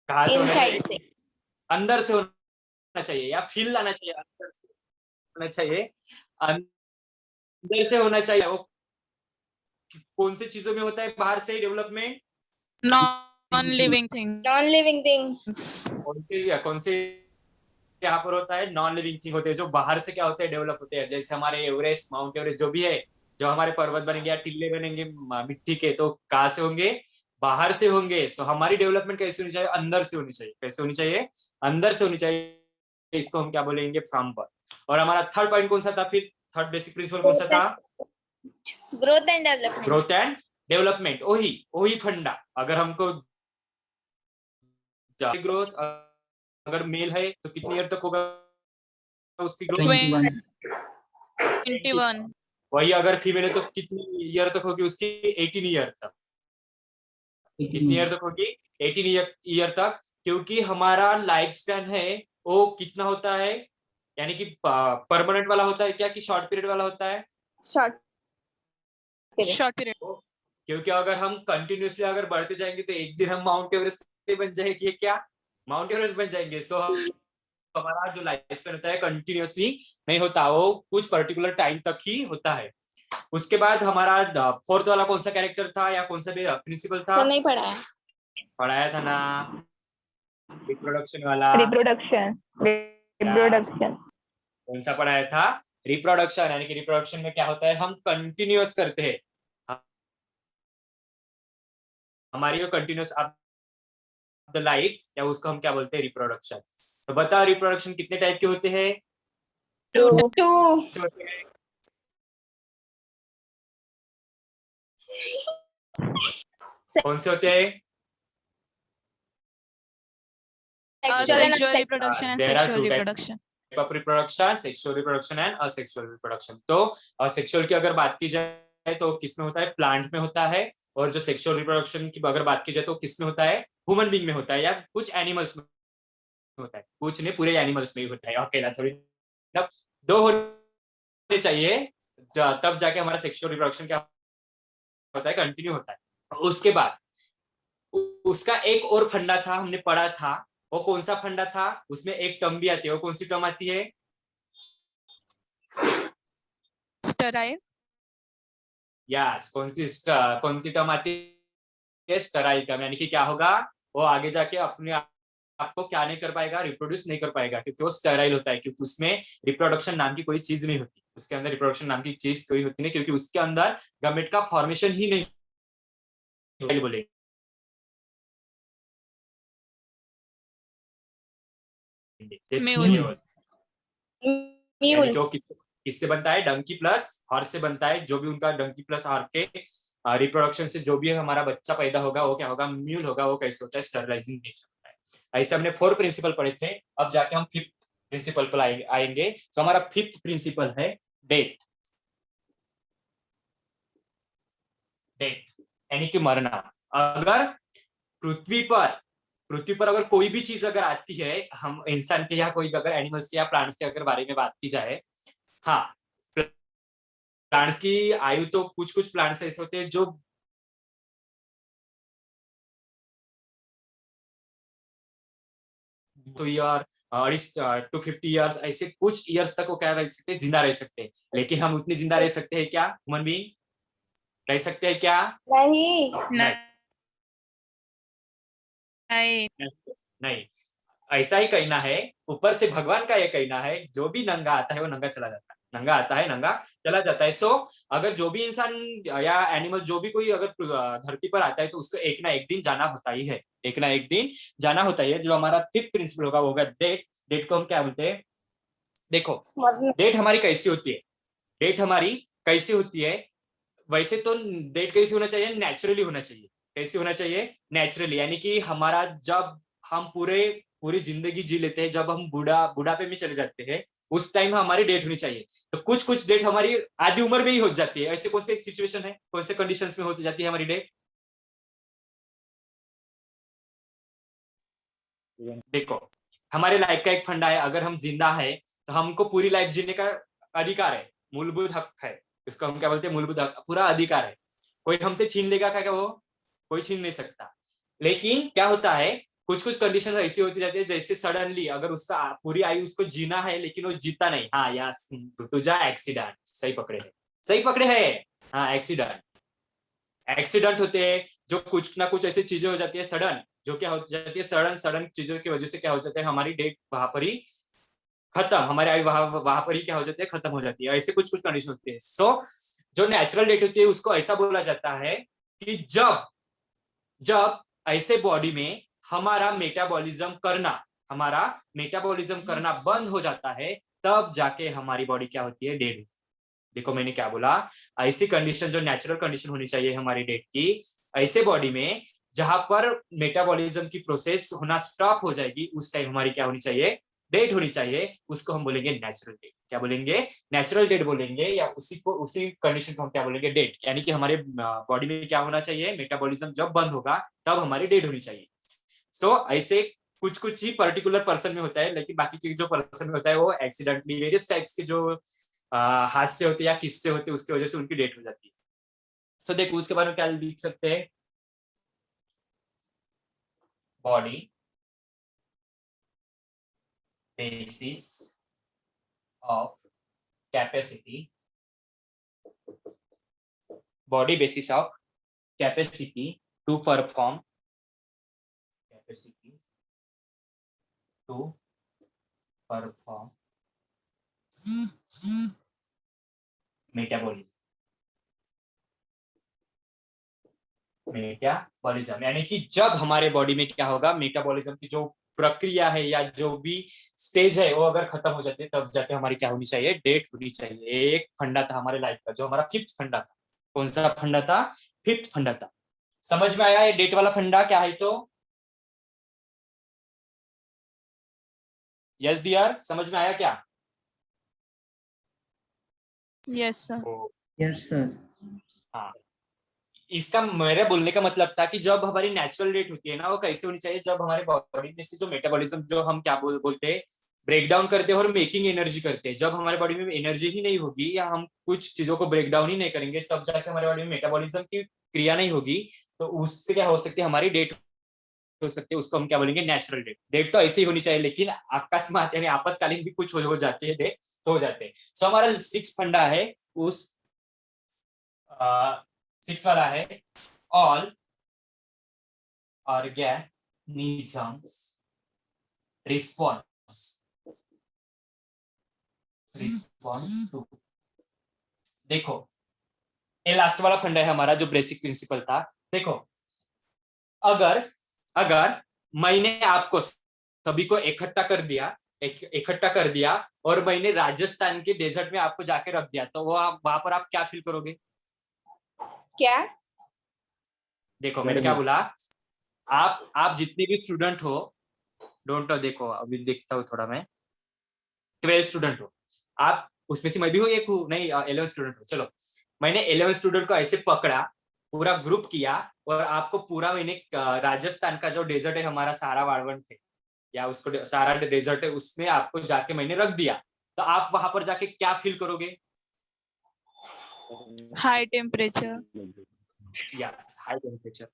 कहाँ से होना चाहिए? इनसाइड से, अंदर से होना चाहिए या फील आना चाहिए, अंदर से होना चाहिए, अंदर से होना चाहिए। वो कौन सी चीजों में होता है बाहर से development? Non living non living things. Things. कौन से यहाँ पर होता है? नॉन लिविंग थिंग होते हैं जो बाहर से क्या होते हैं, डेवलप होते हैं। जैसे हमारे एवरेस्ट, माउंट एवरेस्ट जो भी है, जो हमारे पर्वत बनेंगे या टिल्ले बनेंगे मिट्टी के, तो कहाँ से होंगे? बाहर से होंगे। सो हमारी डेवलपमेंट कैसे होनी चाहिए? अंदर से होनी चाहिए। कैसे होनी चाहिए? अंदर से होनी चाहिए। इसको हम क्या बोलेंगे? फ्रॉम पर। और हमारा थर्ड पॉइंट कौन सा था फिर? थर्ड बेसिक प्रिंसिपल कौन सा था? Growth and development. Growth and development. वही वही फंडा। अगर हमको ग्रोथ अगर मेल है तो कितनी ईयर तक होगा उसकी ग्रोथ? 21। वही अगर फीमेल है तो कितनी ईयर तक होगी उसकी? 18 ईयर तक। कितनी ईयर तक होगी? 18 ईयर तक। क्योंकि हमारा लाइफ स्पैन है वो कितना होता है, यानी कि परमानेंट वाला होता है क्या कि शॉर्ट पीरियड वाला होता है? Short period. क्योंकि अगर हम कंटिन्यूसली अगर बढ़ते जाएंगे तो एक दिन हम माउंट एवरेस्ट बन जाएंगे क्या? माउंट एवरेस्ट बन जाएंगे। सो हमारा जो लाइफ स्पैन होता है कंटिन्यूसली नहीं होता, वो कुछ पर्टिकुलर टाइम तक ही होता है। उसके बाद हमारा फोर्थ वाला कौन सा कैरेक्टर था या कौन सा प्रिंसिपल था? तो नहीं पढ़ा है। पढ़ाया था ना, रिप्रोडक्शन वाला। रिप्रोडक्शन। कौन सा पढ़ाया था? रिप्रोडक्शन। यानी कि रिप्रोडक्शन में क्या होता है, हम कंटिन्यूअस करते हैं। हमारी जो कंटिन्यूअस ऑफ द लाइफ, या उसको हम क्या बोलते हैं? रिप्रोडक्शन। तो बताओ रिप्रोडक्शन कितने टाइप के होते हैं? 2 कौन से होते हैं? Sexual and reproduction and there are sexual 2 type reproduction. Of reproduction, sexual reproduction and asexual reproduction. तो सेक्सुअल की अगर बात की जाए तो किसमें होता है? प्लांट में होता है। और जो सेक्सुअल रिप्रोडक्शन की अगर बात की जाए तो किसमें होता है? ह्यूमन बींग में होता है, या कुछ एनिमल्स में होता है। कुछ नहीं, पूरे एनिमल्स में ही होता है, अकेला थोड़ी। तब दो होने चाहिए, तब जाके हमारा सेक्सुअल रिप्रोडक्शन क्या होता है? कंटिन्यू होता है। उसके बाद उसका एक और फंडा था, हमने पढ़ा था। वो कौन सा फंडा था? उसमें एक टर्म भी आती है। वो कौन सी टर्म आती है? स्टेराइल। यस। कौन सी टर्म आती है? Sterile term. यानी कि क्या होगा? वो आगे जाके अपने आपको क्या नहीं कर पाएगा? रिप्रोड्यूस नहीं कर पाएगा, क्योंकि वो स्टेराइल होता है। क्योंकि उसमें रिप्रोडक्शन नाम की कोई चीज नहीं होती। उसके अंदर रिप्रोडक्शन नाम की चीज कोई होती नहीं, क्योंकि उसके अंदर गमेट का फॉर्मेशन ही नहीं बोले। म्यूल। यानी म्यूल। कि वो किससे बनता है? डंकी प्लस हॉर्स से बनता है। जो भी उनका डंकी प्लस हॉर्स के रिप्रोडक्शन से जो भी हमारा बच्चा पैदा होगा वो क्या होगा? म्यूल होगा। वो कैसे होता है? स्टरलाइजिंग नेचर होता है। ऐसे हमने 4 प्रिंसिपल पढ़े थे। अब जाके हम 5th प्रिंसिपल पर आएंगे। तो हमारा 5th प्रिंसिपल है डेथ। डेथ यानी कि मरना। अगर पृथ्वी पर पृथ्वी पर अगर कोई भी चीज अगर आती है, हम इंसान के या कोई अगर एनिमल्स के या प्लांट्स के अगर बारे में बात की जाए, हाँ, प्लांट्स की आयु तो कुछ कुछ प्लांट्स ऐसे होते हैं जो 2 ईयर 250 ईयर्स, ऐसे कुछ ईयर्स तक वो क्या रह सकते हैं? जिंदा रह सकते हैं। लेकिन हम उतनी जिंदा रह सकते हैं क्या? ह्यूमन बीइंग रह सकते हैं क्या? नहीं। नहीं। नहीं। ऐसा ही कहना है, ऊपर से भगवान का ये कहना है, जो भी नंगा आता है वो नंगा चला जाता है, नंगा आता है नंगा चला जाता है। सो अगर जो भी इंसान या एनिमल जो भी कोई अगर धरती पर आता है तो उसको एक ना एक दिन जाना होता ही है। एक ना एक दिन जाना होता ही है। जो हमारा 5th प्रिंसिपल होगा वो होगा डेट। डेट को हम क्या बोलते हैं? देखो, डेट हमारी कैसी होती है? डेट हमारी कैसी होती है? वैसे तो डेट कैसी होना चाहिए? नेचुरली होना चाहिए। कैसे होना चाहिए? नेचुरली। यानी कि हमारा जब हम पूरी जिंदगी जी लेते हैं, जब हम बुढ़ापे में चले जाते हैं, उस टाइम हमारी डेट होनी चाहिए। तो कुछ कुछ डेट हमारी आधी उम्र में ही हो जाती है। ऐसे कौन से सिचुएशन है, कौन से कंडीशंस में होती जाती है हमारी डेट? देखो, हमारे लाइफ का एक फंडा है, अगर हम जिंदा है तो हमको पूरी लाइफ जीने का अधिकार है, मूलभूत हक है। इसको हम क्या बोलते हैं? मूलभूत हक, पूरा अधिकार है। कोई हमसे छीन लेगा क्या? वो कोई छीन नहीं सकता। लेकिन क्या होता है, कुछ कुछ कंडीशन ऐसी होती जाती है, जैसे सडनली अगर उसका पूरी आयु उसको जीना है लेकिन वो जीता नहीं, हाँ या तुझा एक्सीडेंट, सही पकड़े है, सही पकड़े है, हाँ एक्सीडेंट, एक्सीडेंट होते हैं जो कुछ ना कुछ ऐसी चीजें हो जाती है सडन, जो क्या हो जाती है सडन सडन चीजों की वजह से क्या हो जाता है हमारी डेट वहां पर ही खत्म, हमारी आयु वहां पर ही क्या हो जाती है खत्म हो जाती है, ऐसे कुछ कुछ कंडीशन होती है। सो जो नेचुरल डेट होती है उसको ऐसा बोला जाता है कि जब जब ऐसे बॉडी में हमारा मेटाबॉलिज्म करना बंद हो जाता है, तब जाके हमारी बॉडी क्या होती है, डेड। देखो मैंने क्या बोला, ऐसी कंडीशन जो नेचुरल कंडीशन होनी चाहिए हमारी डेट की, ऐसे बॉडी में जहां पर मेटाबॉलिज्म की प्रोसेस होना स्टॉप हो जाएगी, उस टाइम हमारी क्या होनी चाहिए, डेट होनी चाहिए, उसको हम बोलेंगे नेचुरल डेट। क्या बोलेंगे, नेचुरल डेट बोलेंगे, या उसी कंडीशन को हम क्या बोलेंगे, डेट। यानी कि हमारे बॉडी में क्या होना चाहिए, मेटाबॉलिज्म जब बंद होगा तब हमारी डेट होनी चाहिए। सो ऐसे कुछ कुछ ही पर्टिकुलर पर्सन में होता है, लेकिन बाकी चीज जो पर्सन में होता है वो एक्सीडेंटली वेरियस टाइप्स के जो हादसे होते या किस्से होते उसकी वजह से उनकी डेट हो जाती है। तो देखो उसके बारे में क्या लिख सकते हैं, body basis of capacity, body basis of capacity to perform, capacity to perform metabolism, metabolism यानी कि जब हमारे बॉडी में क्या होगा, मेटाबॉलिज्म की जो प्रक्रिया है या जो भी स्टेज है वो अगर खत्म हो जाती है, तब जाके हमारी क्या होनी चाहिए, डेट होनी चाहिए। एक फंडा था हमारे लाइफ का, जो हमारा फिफ्थ फंडा था। कौन सा फंडा था, फिफ्थ फंडा था। समझ में आया ये डेट वाला फंडा क्या है? तो यस डियर, समझ में आया क्या? Yes, sir. Yes sir. हाँ, इसका मेरे बोलने का मतलब था कि जब हमारी नेचुरल डेट होती है ना, वो कैसे होनी चाहिए, जब हमारे बॉडी में से जो मेटाबॉलिज्म, जो हम क्या बोलते हैं, ब्रेक डाउन करते हैं और मेकिंग एनर्जी करते हैं, जब हमारे बॉडी में एनर्जी ही नहीं होगी या हम कुछ चीजों को ब्रेक डाउन ही नहीं करेंगे, तब जाके हमारे बॉडी में मेटाबॉलिज्म की क्रिया नहीं होगी, तो उससे क्या हो सकती है, हमारी डेट हो सकती है। उसको हम क्या बोलेंगे, नेचुरल डेट। डेट तो ऐसी ही होनी चाहिए, लेकिन अकस्मात यानी आपातकालीन भी कुछ हो जाती है डेट, तो हो जाते हैं। सो हमारा सिक्स फंडा है, उस सिक्स वाला है, ऑल organisms response to। देखो ये लास्ट वाला फंडा है हमारा, जो बेसिक प्रिंसिपल था। देखो अगर अगर मैंने आपको सभी को इकट्ठा कर दिया और मैंने राजस्थान के डेजर्ट में आपको जाके रख दिया, तो वो वहां पर आप क्या फील करोगे? क्या? देखो मैंने क्या बोला, आप जितने भी स्टूडेंट हो, डोंट नो, देखो अभी देखता हूँ थोड़ा मैं, 12 स्टूडेंट हो आप, उसमें से मैं भी हूँ, एक हूँ नहीं, 11 स्टूडेंट हो। चलो मैंने 11 स्टूडेंट को ऐसे पकड़ा, पूरा ग्रुप किया, और आपको पूरा मैंने राजस्थान का जो डेजर्ट है हमारा सारा वाड़वन थे, या उसको सारा डेजर्ट है, उसमें आपको जाके मैंने रख दिया, तो आप वहां पर जाके क्या फील करोगे? High temperature. Yes, high temperature.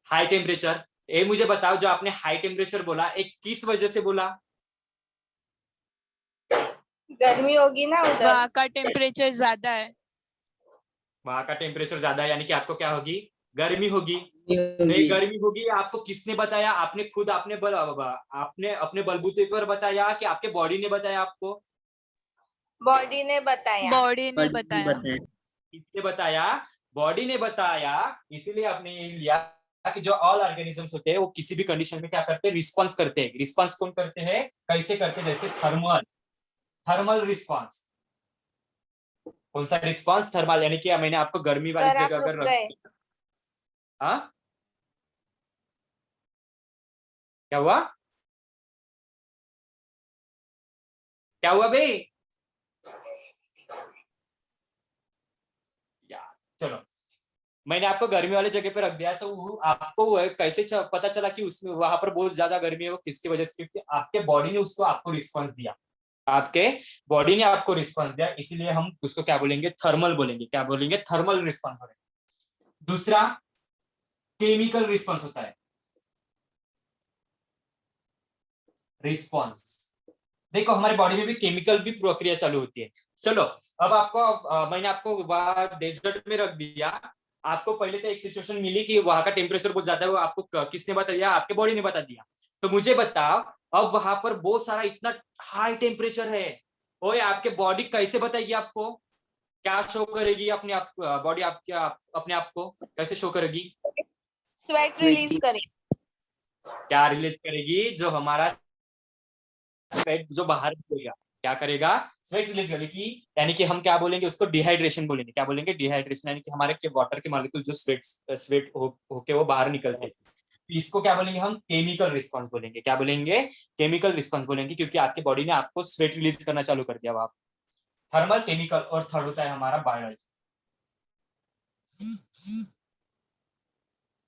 High temperature, ये मुझे बताओ, जो आपने हाई टेम्परेचर बोला, एक किस वजह से बोला? गर्मी होगी ना उधर। वहाँ का टेम्परेचर ज्यादा है। वहां का टेम्परेचर ज्यादा है, यानी कि आपको क्या होगी, गर्मी होगी। तो ये गर्मी होगी, आपको किसने बताया? आपने खुद आपने अपने बलबूते पर बताया कि आपके बॉडी ने बताया आपको? बॉडी ने बताया। बॉडी ने बताया। किसने बताया? बॉडी ने बताया। इसीलिए आपने ये लिया कि जो ऑल ऑर्गेनिजम्स होते हैं वो किसी भी कंडीशन में क्या करते हैं, रिस्पॉन्स करते हैं। रिस्पॉन्स कौन करते हैं, कैसे करते हैं? जैसे थर्मल रिस्पॉन्स। कौन सा रिस्पॉन्स? थर्मल, यानी कि मैंने आपको गर्मी वाली सर, आप जगह अगर रुक गए। हाँ, क्या हुआ? क्या हुआ भाई? चलो, मैंने आपको गर्मी वाली जगह पे रख दिया, तो आपको कैसे पता चला कि उसमें वहां पर बहुत ज्यादा गर्मी है? वो किसकी वजह से? क्योंकि आपके बॉडी ने उसको आपको रिस्पॉन्स दिया, आपके बॉडी ने आपको रिस्पॉन्स दिया, इसीलिए हम उसको क्या बोलेंगे, थर्मल बोलेंगे। क्या बोलेंगे? थर्मल रिस्पॉन्स बोलेंगे। दूसरा केमिकल रिस्पॉन्स होता है। रिस्पॉन्स। देखो हमारे बॉडी में भी केमिकल भी प्रक्रिया चालू होती है। चलो अब आपको मैंने आपको वहां डेजर्ट में रख दिया। आपको पहले तो एक सिचुएशन मिली कि वहां का टेम्परेचर बहुत ज्यादा है, वो आपको किसने बता दिया? आपके बॉडी ने बता दिया। तो मुझे बताओ अब वहां पर बहुत सारा इतना हाई टेम्परेचर है, ओए आपके बॉडी कैसे बताएगी आपको? क्या शो करेगी अपने आप? बॉडी आपके अपने आप को कैसे शो करेगी? स्वेट रिलीज करे। क्या रिलीज करेगी? जो हमारा स्वेट जो बाहर निकलेगा क्या करेगा? स्वेट रिलीज करेगी। यानी कि हम क्या बोलेंगे उसको? डिहाइड्रेशन बोलेंगे। क्या बोलेंगे? डिहाइड्रेशन। यानी कि हमारे के वाटर के मॉलिक्यूल जो स्वेट होके वो बाहर निकलते हैं। इसको क्या बोलेंगे हम? केमिकल रिस्पॉन्स बोलेंगे। क्या बोलेंगे? केमिकल रिस्पॉन्स बोलेंगे, क्योंकि आपके बॉडी ने आपको स्वेट रिलीज करना चालू कर दिया। आप थर्मल, केमिकल और थर्ड होता है हमारा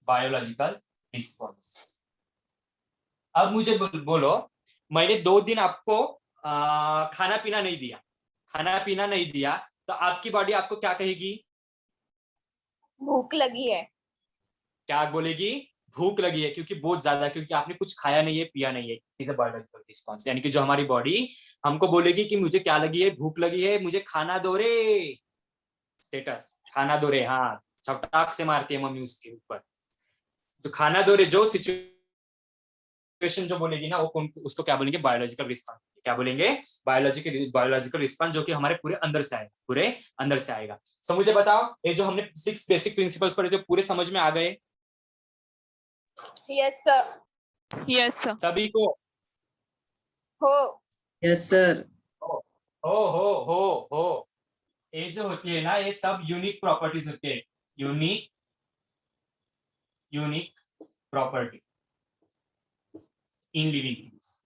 बायोलॉजिकल रिस्पॉन्स। अब मुझे बोलो, मैंने 2 दिन आपको खाना पीना नहीं दिया, खाना पीना नहीं दिया, तो आपकी बॉडी आपको क्या कहेगी? भूख लगी है। क्या बोलेगी? भूख लगी है, क्योंकि बहुत ज्यादा, क्योंकि आपने कुछ खाया नहीं है, पिया नहीं है। Is a biological response. यानी कि जो हमारी बॉडी हमको बोलेगी कि मुझे क्या लगी है? भूख लगी है, मुझे खाना दो रे। स्टेटस, खाना दो रे। हाँ, छपटाक से मारती है मम्मी उसके ऊपर। तो खाना दो रे जो सिचुएशन जो बोलेगी ना, वो उसको क्या बोलेंगे? Biological response. क्या बोलेंगे? बायोलॉजिकल रिस्पॉन्स, जो कि हमारे पूरे अंदर से आएगा, पूरे अंदर से आएगा। तो मुझे बताओ, ये जो हमने 6 बेसिक प्रिंसिपल्स पढ़े थे पूरे समझ में आ गए? Yes sir. Yes, sir. सभी को? हो। Yes sir. हो। ये जो होती है ना, ये सब यूनिक प्रॉपर्टीज होती है। Unique unique property in living things.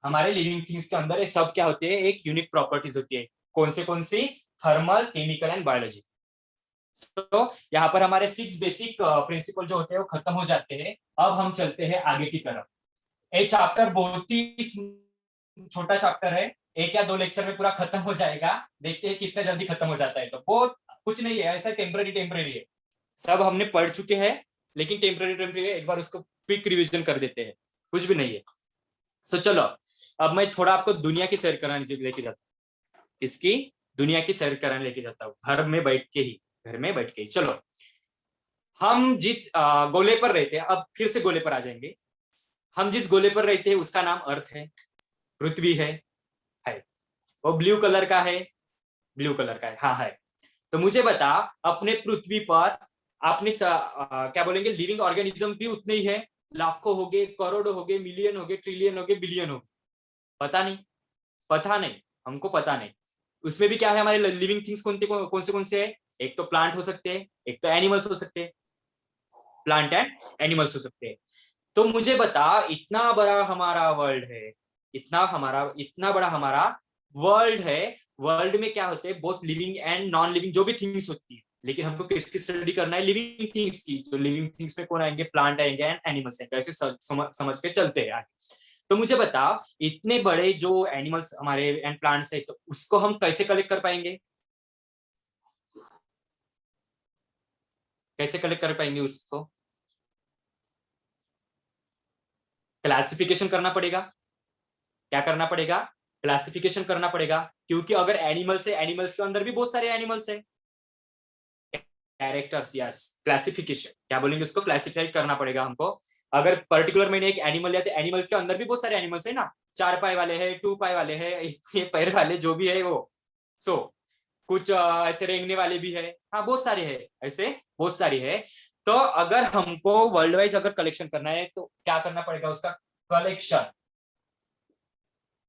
हमारे लिविंग थिंग्स के अंदर ये सब क्या होते हैं? एक यूनिक प्रॉपर्टीज होती है। कौन सी? Thermal, chemical and biology. तो यहाँ पर हमारे 6 बेसिक प्रिंसिपल जो होते हैं वो खत्म हो जाते हैं। अब हम चलते हैं आगे की तरफ। ये चैप्टर बहुत ही छोटा चैप्टर है, 1 या 2 लेक्चर में पूरा खत्म हो जाएगा। देखते हैं कितना जल्दी खत्म हो जाता है। तो बहुत कुछ नहीं है, ऐसा टेम्पररी है। सब हमने पढ़ चुके हैं, लेकिन टेम्पररी एक बार उसको क्विक रिविजन कर देते हैं, कुछ भी नहीं है। तो चलो अब मैं थोड़ा आपको दुनिया की सैर कराने लेके जाता हूँ। इसकी दुनिया की सैर कराने लेके जाता हूँ, घर में बैठ के ही। चलो हम जिस गोले पर रहते हैं, अब फिर से गोले पर आ जाएंगे। हम जिस गोले पर रहते हैं उसका नाम अर्थ है, पृथ्वी है। वो ब्लू कलर का है, हाँ है। तो मुझे बता, अपने पृथ्वी पर आपने क्या बोलेंगे? लिविंग ऑर्गेनिज्म भी उतने ही है। लाखों हो गए, करोड़ों हो गए, मिलियन हो गए, ट्रिलियन हो गए, बिलियन हो गए। पता नहीं, हमको पता नहीं। उसमें भी क्या है? हमारे लिविंग थिंग्स कौन से है? एक तो प्लांट हो सकते हैं, एक तो एनिमल्स हो सकते हैं। प्लांट एंड एनिमल्स हो सकते हैं। तो मुझे बता, इतना बड़ा हमारा वर्ल्ड है, इतना बड़ा हमारा वर्ल्ड है। वर्ल्ड में क्या होते हैं? बहुत लिविंग एंड नॉन लिविंग जो भी थिंग्स होती है। लेकिन हमको किसकी स्टडी करना है? लिविंग थिंग्स की। तो लिविंग थिंग्स में कौन आएंगे? प्लांट आएंगे एंड एनिमल्स आएंगे। ऐसे समझ के चलते हैं आगे। तो मुझे बता, इतने बड़े जो एनिमल्स हमारे एंड प्लांट्स है, तो उसको हम कैसे कलेक्ट कर पाएंगे? कैसे कलेक्ट कर पाएंगे उसको? क्लासिफिकेशन करना पड़ेगा। क्या करना पड़ेगा? क्लासिफिकेशन करना पड़ेगा, क्योंकि अगर एनिमल्स है, एनिमल्स के अंदर भी बहुत सारे एनिमल्स है। Characters, yes, classification. क्या बोलेंगे उसको? क्लासिफाई करना पड़ेगा हमको। अगर पर्टिकुलर मैंने एक एनिमल लिया, तो एनिमल के अंदर भी बहुत सारे एनिमल्स है ना। 4 पाए वाले हैं, 2 पाए वाले हैं, इतने पैर वाले जो भी है वो। सो कुछ ऐसे रेंगने वाले भी है। हाँ, बहुत सारे है, ऐसे बहुत सारी है। तो अगर हमको वर्ल्ड वाइज अगर कलेक्शन करना है, तो क्या करना पड़ेगा? उसका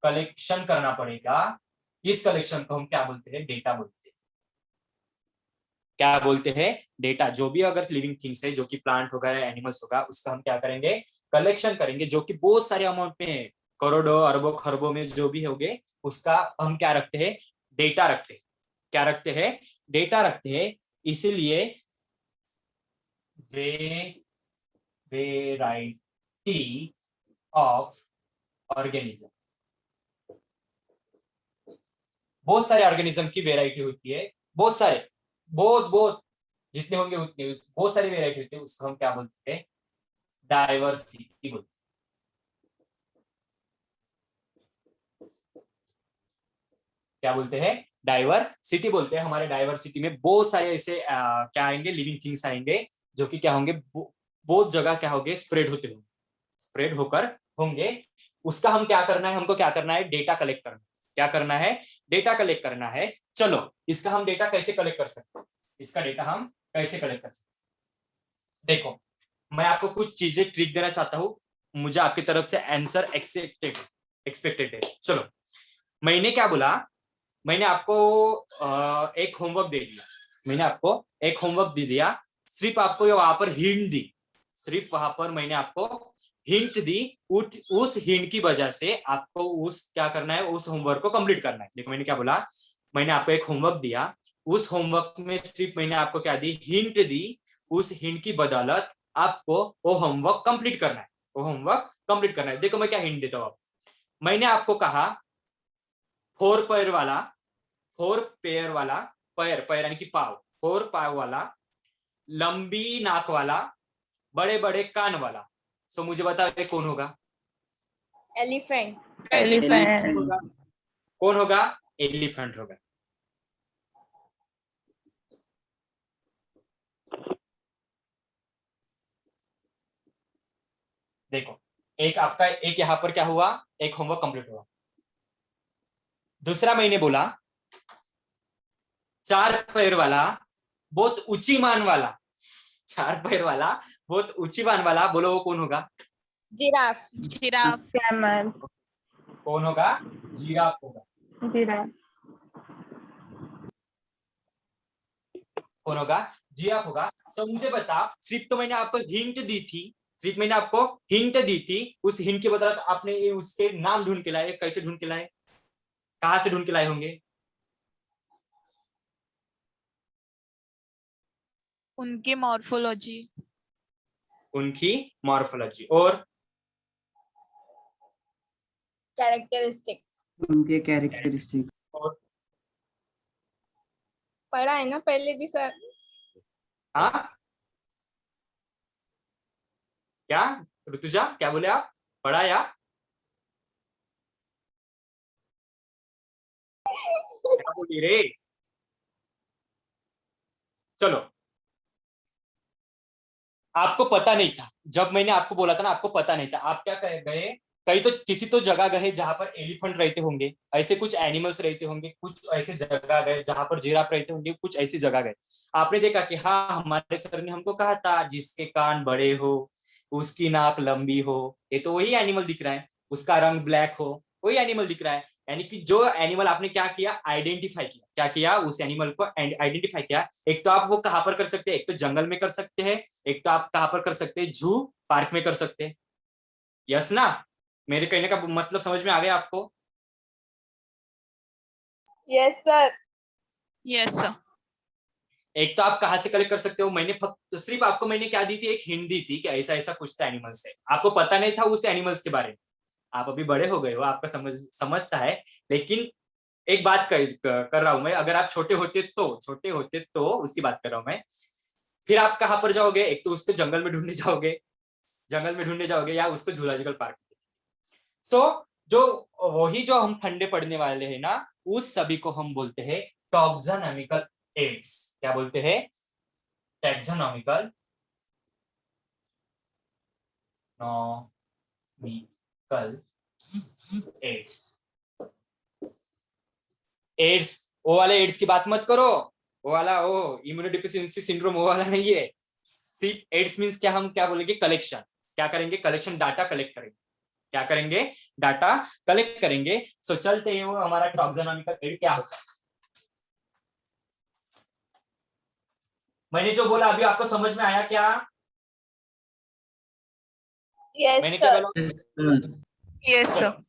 कलेक्शन करना पड़ेगा। इस कलेक्शन को हम क्या बोलते हैं? डेटा बोलते हैं। क्या बोलते हैं? डेटा। जो भी अगर लिविंग थिंग्स है, जो कि प्लांट होगा या एनिमल्स होगा, उसका हम क्या करेंगे? कलेक्शन करेंगे, जो कि बहुत सारे अमाउंट में है, करोड़ों अरबों खरबों में जो भी होंगे, उसका हम क्या रखते हैं? डेटा रखते हैं। क्या रखते हैं? डेटा रखते हैं। इसीलिए वेराइटी ऑफ ऑर्गेनिज्म, बहुत सारे ऑर्गेनिज्म की वेराइटी होती है। बहुत सारे, बहुत जितने होंगे उतने, बहुत सारी वेराइटी होती है। उसको हम क्या बोलते हैं? डाइवर्सिटी बोलते हैं। क्या बोलते हैं? डाइवर्सिटी बोलते हैं। हमारे डाइवर्सिटी में बहुत सारे ऐसे क्या आएंगे, लिविंग थिंग्स आएंगे जो कि क्या होंगे, बहुत जगह क्या होंगे, स्प्रेड होते होंगे, स्प्रेड होकर होंगे। उसका हम क्या करना है, हमको क्या करना है, डेटा कलेक्ट करना। क्या करना है? डेटा कलेक्ट करना है। चलो इसका हम डेटा कैसे कलेक्ट कर सकते हैं, इसका डेटा हम कैसे कलेक्ट कर सकते हैं? देखो मैं आपको कुछ चीजें ट्रिक देना चाहता हूं, मुझे आपकी तरफ से आंसर एक्सपेक्टेड है। चलो मैंने क्या बोला, मैंने आपको एक होमवर्क दे दिया, मैंने आपको एक होमवर्क दे दिया, सिर्फ आपको वहां पर हिंट दी, सिर्फ वहां पर मैंने आपको हिंट दी। उस हिंट की वजह से आपको उस क्या करना है, उस होमवर्क को कंप्लीट करना है। देखो मैंने क्या बोला, मैंने आपको एक होमवर्क दिया, उस होमवर्क में सिर्फ मैंने आपको क्या दी, हिंट दी। उस हिंट की बदौलत आपको वो होमवर्क कंप्लीट करना है, वो होमवर्क कंप्लीट करना है। देखो मैं क्या हिंट देता हूँ। मैंने आपको कहा फोर पैर वाला, फोर पेयर वाला, पैर पैर यानी कि पाव, फोर पाव वाला, लंबी नाक वाला, बड़े बड़े कान वाला। सो मुझे बताओ ये कौन होगा? एलिफेंट। एलिफेंट। होगा, कौन होगा? एलिफेंट होगा। देखो एक आपका, एक यहां पर क्या हुआ, एक होमवर्क कंप्लीट हुआ। दूसरा मैंने बोला चार पैर वाला, बहुत ऊंची मान वाला, चार पैर वाला बहुत ऊंची मान वाला, बोलो वो कौन होगा? जिराफ। जिराफ। कैमल। कौन होगा? जिराफ होगा। जिराफ। कौन होगा? जिराफ होगा। सो मुझे बता, सिर्फ तो मैंने आपको हिंट दी थी, सिर्फ मैंने आपको हिंट दी थी, उस हिंट के बदौलत आपने ये उसके नाम ढूंढ के लाए। कैसे ढूंढ के लाए, कहां से ढूंढ के लाए होंगे? उनकी मॉर्फोलॉजी। उनकी मॉर्फोलॉजी और कैरेक्टरिस्टिक्स। उनके कैरेक्टरिस्टिक। और पढ़ा है ना पहले भी सर। हाँ क्या ऋतुजा, क्या बोले आप, पढ़ा या क्या बोली रे? चलो आपको पता नहीं था, जब मैंने आपको बोला था ना, आपको पता नहीं था, आप क्या कह गए, कहीं तो किसी तो जगह गए जहां पर एलिफेंट रहते होंगे, ऐसे कुछ एनिमल्स रहते होंगे, कुछ ऐसे जगह गए जहां पर जिराफ रहते होंगे, कुछ ऐसी जगह गए। आपने देखा कि हाँ हमारे सर ने हमको कहा था जिसके कान बड़े हो, उसकी नाक लंबी हो, ये तो वही एनिमल दिख रहा है, उसका रंग ब्लैक हो, वही एनिमल दिख रहा है। यानी कि जो एनिमल आपने क्या किया, आइडेंटिफाई किया, क्या किया, उस एनिमल को आइडेंटिफाई किया। एक तो आप वो कहां पर कर सकते हैं, एक तो जंगल में कर सकते हैं, एक तो आप कहां पर कर सकते हैं, जू पार्क में कर सकते हैं। यस ना? मेरे कहने का मतलब समझ में आ गया आपको? Yes sir. Yes sir. एक तो आप कहां से कलेक्ट कर सकते हो, मैंने तो सिर्फ आपको मैंने क्या दी थी, एक हिंट दी थी कि ऐसा ऐसा कुछ तो एनिमल्स है, आपको पता नहीं था उस एनिमल्स के बारे में। आप अभी बड़े हो गए हो, आपका समझता है, लेकिन एक बात कर रहा हूं मैं, अगर आप छोटे होते तो उसकी बात कर रहा हूं मैं। फिर आप कहां पर जाओगे, एक तो उसको जंगल में ढूंढने जाओगे, जंगल में ढूंढने जाओगे, या उसको झूलाजिकल पार्क। सो जो वही जो हम फंडे पढ़ने वाले हैं ना, उस सभी को हम बोलते हैं टॉक्सोनॉमिकल एड्स। क्या बोलते हैं? Taxonomical नॉमिकल ads. एड्स, वो वाले एड्स की बात मत करो, वो वाला वो इम्यूनोडिफिशियंसी सिंड्रोम वो वाला नहीं है। सिर्फ एड्स मींस क्या, हम क्या बोलेंगे, कलेक्शन। क्या करेंगे? कलेक्शन, डाटा कलेक्ट करेंगे। क्या करेंगे? डाटा कलेक्ट करेंगे। सो चलते हैं वो हमारा टॉक्सोनॉमिकल एड क्या होता है। मैंने जो बोला अभी आपको समझ में आया क्या? यस मैंने क्या सर। बोला? यस चलो सर।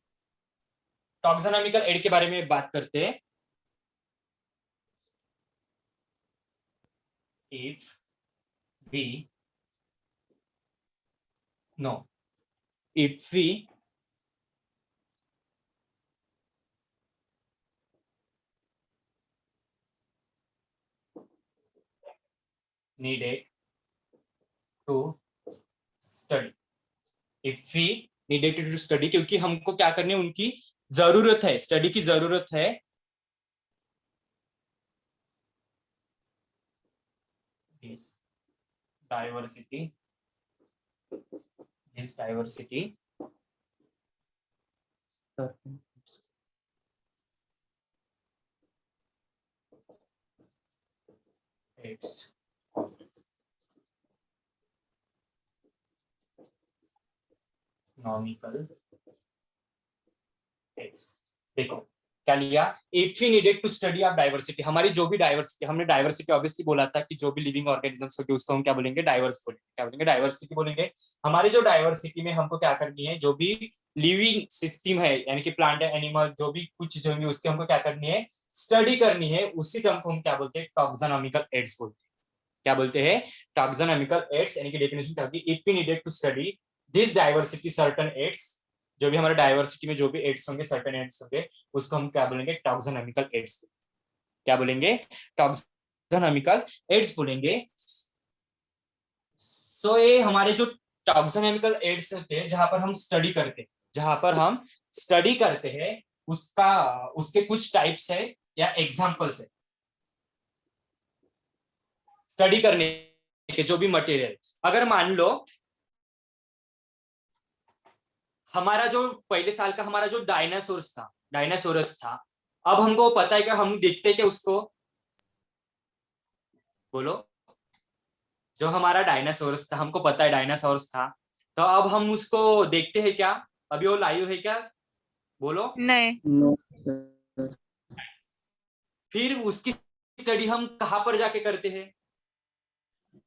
टॉक्सोनॉमिकल एड के बारे में बात करते हैं। If we know, if we needed to study, if we needed to study, क्योंकि हमको क्या करने उनकी जरूरत है, स्टडी की जरूरत है। This diversity economical x. देखो क्या लिया, if he needed to study of diversity, हमारी जो भी डाइवर्सिटी, हमने डाइवर्सिटी ऑब्वियसली बोला था कि जो भी लिविंग ऑर्गेनिजम्स होते हैं उसको हम क्या बोलेंगे, डाइवर्स बोलेंगे। क्या बोलेंगे, डाइवर्सिटी बोलेंगे। हमारी जो डाइवर्सिटी में हमको क्या करनी है, जो भी लिविंग सिस्टम है यानी कि प्लांट एनिमल जो भी कुछ चीजें होंगी उसकी हमको क्या करनी है, स्टडी करनी है। उसी टर्म को हम क्या बोलते हैं, टॉक्सोनॉमिकल एड्स बोलते हैं। क्या बोलते हैं, टॉक्सोनॉमिकल एड्स, यानी कि डेफिनेशन क्या होगी, if we needed to study this diversity certain aids, जो भी हमारे डाइवर्सिटी में जो भी एड्स होंगे, सर्टेन एड्स होंगे, उसको हम क्या बोलेंगे, टॉक्सोनॉमिकल एड्स। क्या बोलेंगे, टॉक्सोनॉमिकल एड्स बोलेंगे। तो ये हमारे जो टॉक्सोनॉमिकल एड्स होते हैं, जहां पर हम स्टडी करते हैं उसका, उसके कुछ टाइप्स है या एग्जांपल्स है स्टडी करने के जो भी मटेरियल। अगर मान लो हमारा जो पहले साल का हमारा जो डायनासोरस था, अब हमको पता है कि हम देखते हैं कि उसको, बोलो, जो हमारा डायनासोरस था, हमको पता है डायनासोरस था, तो अब हम उसको देखते हैं क्या, अभी वो लाइव है क्या, बोलो। नहीं। No sir. फिर उसकी स्टडी हम कहाँ पर जाके करते हैं,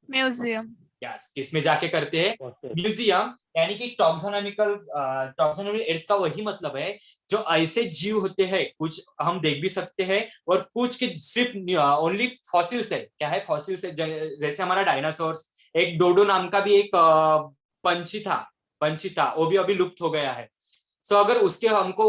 म्यूजियम। यस, किसमें जाके करते हैं, म्यूजियम। यानी कि टॉक्सोनॉमिकल एड्स का वही मतलब है, जो ऐसे जीव होते हैं, कुछ हम देख भी सकते हैं और कुछ के सिर्फ ओनली फॉसिल्स है। क्या है, फॉसिल्स है। जैसे हमारा डायनासोर, एक डोडो नाम का भी एक पंछी था, वो भी अभी लुप्त हो गया है। सो अगर उसके हमको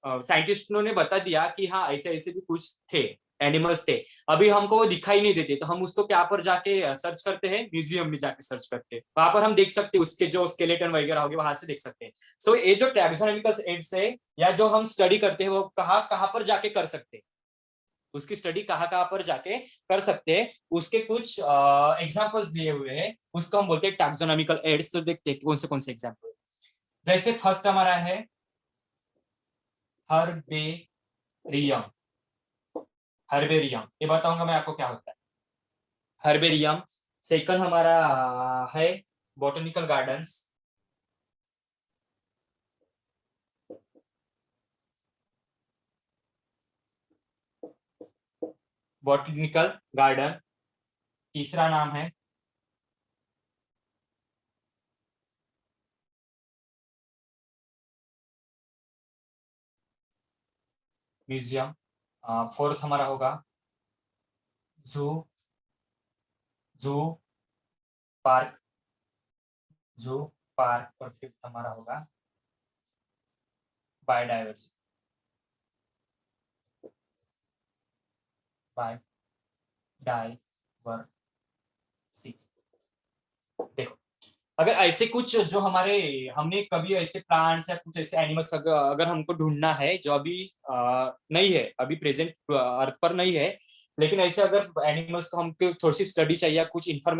साइंटिस्टों ने बता दिया कि हाँ ऐसे ऐसे भी कुछ थे, एनिमल्स थे, अभी हमको वो दिखाई नहीं देते, तो हम उसको क्या पर जाके सर्च करते हैं, म्यूजियम में जाके सर्च करते हैं। वहां पर हम देख सकते हैं उसके जो स्केलेटन वगैरह होंगे, वहां से देख सकते हैं। सो ये जो टैक्सोनॉमिकल एड्स है या जो हम स्टडी करते हैं, वो कहाँ कहाँ पर जाके कर सकते हैं, उसकी स्टडी कहाँ कहाँ पर जाके कर सकते हैं, उसके कुछ एग्जांपल्स दिए हुए हैं, उसको हम बोलते हैं टैक्सोनॉमिकल एड्स। तो देखते हैं कौन से एग्जांपल। जैसे फर्स्ट हमारा है हर्बेरियम। ये बताऊंगा मैं आपको क्या होता है हर्बेरियम। सेकंड हमारा है बॉटनिकल गार्डन्स। तीसरा नाम है म्यूजियम। फोर्थ हमारा होगा जू पार्क। और फिफ्थ हमारा होगा बायोडाइवर्सिटी। देखो, अगर ऐसे कुछ जो हमारे, हमने कभी ऐसे प्लांट्स या कुछ ऐसे एनिमल्स अगर हमको ढूंढना है जो अभी नहीं है, अभी प्रेजेंट अर्थ पर नहीं है, लेकिन ऐसे अगर एनिमल्स को हमको थोड़ी सी स्टडी चाहिए, कुछ इन्फॉर्मेशन